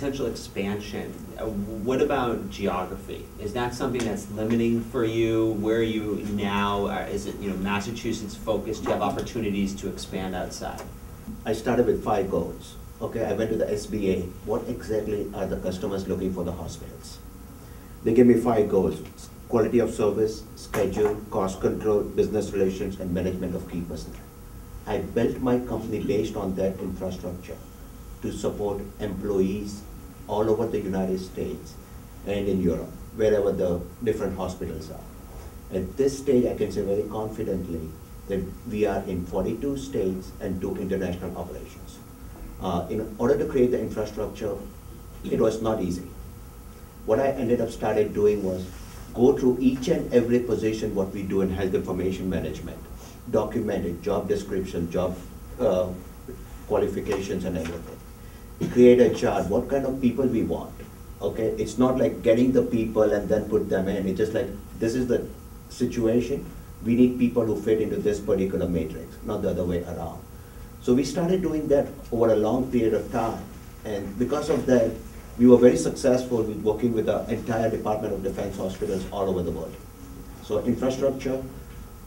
potential expansion, what about geography? Is that something that's limiting for you? Where are you now? Is it, Massachusetts focused? Do you have opportunities to expand outside? I started with 5 goals. Okay, I went to the SBA. What exactly are the customers looking for the hospitals? They gave me 5 goals: quality of service, schedule, cost control, business relations, and management of key personnel. I built my company based on that infrastructure to support employees all over the United States and in Europe, wherever the different hospitals are. At this stage, I can say very confidently that we are in 42 states and 2 international operations. In order to create the infrastructure, it was not easy. What I ended up started doing was go through each and every position what we do in health information management, document it, job description, job qualifications and everything. Create a chart, what kind of people we want. Okay, it's not like getting the people and then put them in. It's just like, this is the situation. We need people who fit into this particular matrix, not the other way around. So we started doing that over a long period of time. And because of that, we were very successful with working with the entire Department of Defense hospitals all over the world. So infrastructure,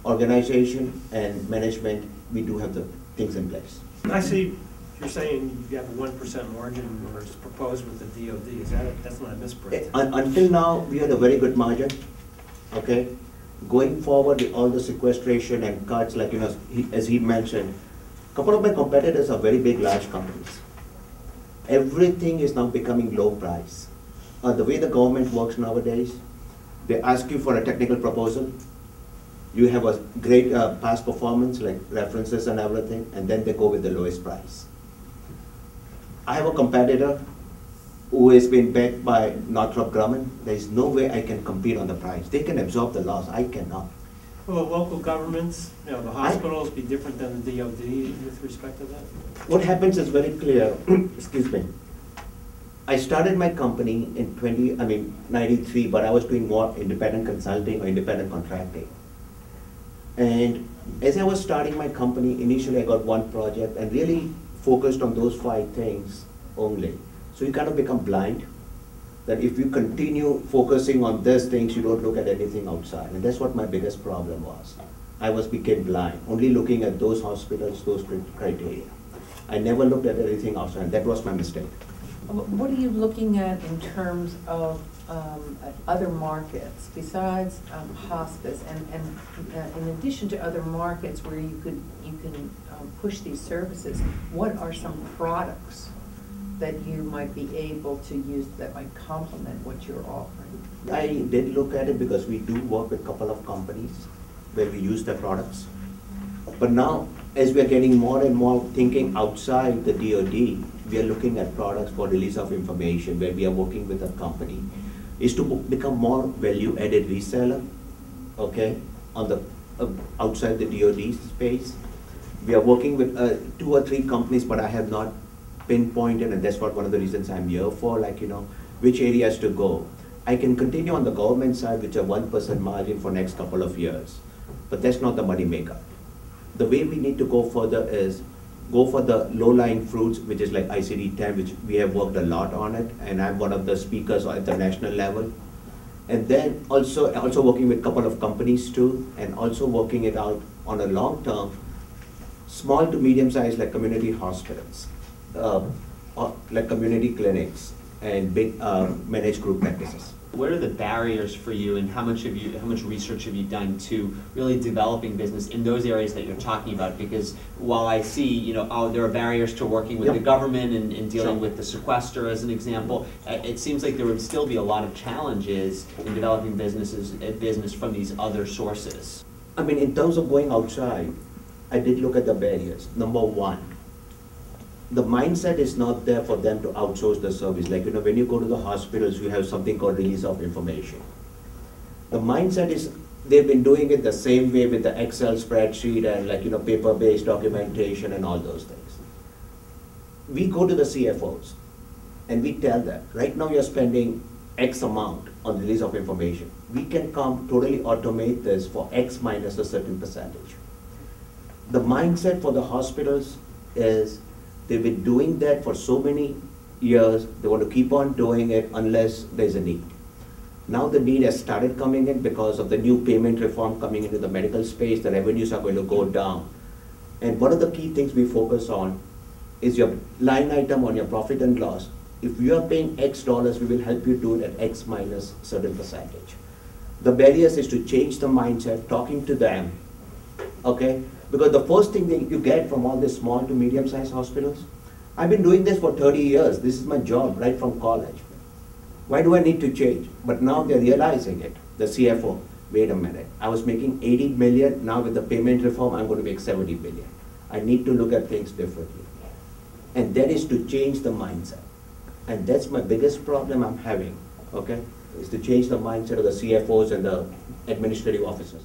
organization, and management, we do have the things in place. I see you're saying you have a 1% margin or is proposed with the DOD. That's not a misprint? Until now, we had a very good margin. Okay, going forward with all the sequestration and cuts, like as he mentioned, a couple of my competitors are very big, large companies. Everything is now becoming low price. The way the government works nowadays, they ask you for a technical proposal. You have a great past performance, like references and everything, and then they go with the lowest price. I have a competitor who has been backed by Northrop Grumman. There is no way I can compete on the price. They can absorb the loss. I cannot. Will local governments, the hospitals, be different than the DOD with respect to that? What happens is very clear. Excuse me. I started my company in 93, but I was doing more independent consulting or independent contracting. And as I was starting my company, initially I got one project and really focused on those 5 things only. So you kind of become blind, that if you continue focusing on these things, you don't look at anything outside. And that's what my biggest problem was. I became blind, only looking at those hospitals, those criteria. I never looked at anything outside, and that was my mistake. What are you looking at in terms of other markets besides hospice, and in addition to other markets where you can push these services? What are some products that you might be able to use that might complement what you're offering? I did look at it because we do work with a couple of companies where we use their products. But now, as we're getting more and more thinking outside the DoD, we are looking at products for release of information where we are working with a company, is to become more value-added reseller, okay, on the outside the DoD space. We are working with 2 or 3 companies, but I have not pinpointed, and that's what one of the reasons I'm here for, which areas to go. I can continue on the government side with a 1% margin for next couple of years, but that's not the money maker. The way we need to go further is go for the low-lying fruits, which is like ICD-10, which we have worked a lot on it, and I'm one of the speakers at the national level. And then also working with a couple of companies too, and also working it out on a long term, small to medium size like community hospitals, like community clinics, and big managed group practices. What are the barriers for you, and how much research have you done to really developing business in those areas that you're talking about? Because while I see, there are barriers to working with the government and dealing with the sequester as an example, it seems like there would still be a lot of challenges in developing business from these other sources. I mean, in terms of going outside, I did look at the barriers. Number one, the mindset is not there for them to outsource the service. Like, when you go to the hospitals, you have something called release of information. The mindset is they've been doing it the same way with the Excel spreadsheet and paper-based documentation and all those things. We go to the CFOs and we tell them, right now you're spending X amount on release of information. We can totally automate this for X minus a certain percentage. The mindset for the hospitals is they've been doing that for so many years, they want to keep on doing it unless there's a need. Now the need has started coming in because of the new payment reform coming into the medical space, the revenues are going to go down. And one of the key things we focus on is your line item on your profit and loss. If you are paying X dollars, we will help you do it at X minus certain percentage. The barriers is to change the mindset, talking to them, okay? Because the first thing that you get from all these small to medium-sized hospitals, I've been doing this for 30 years. This is my job right from college. Why do I need to change? But now they're realizing it. The CFO, wait a minute. I was making 80 million. Now with the payment reform, I'm going to make 70 billion. I need to look at things differently. And that is to change the mindset. And that's my biggest problem I'm having, okay? Is to change the mindset of the CFOs and the administrative officers.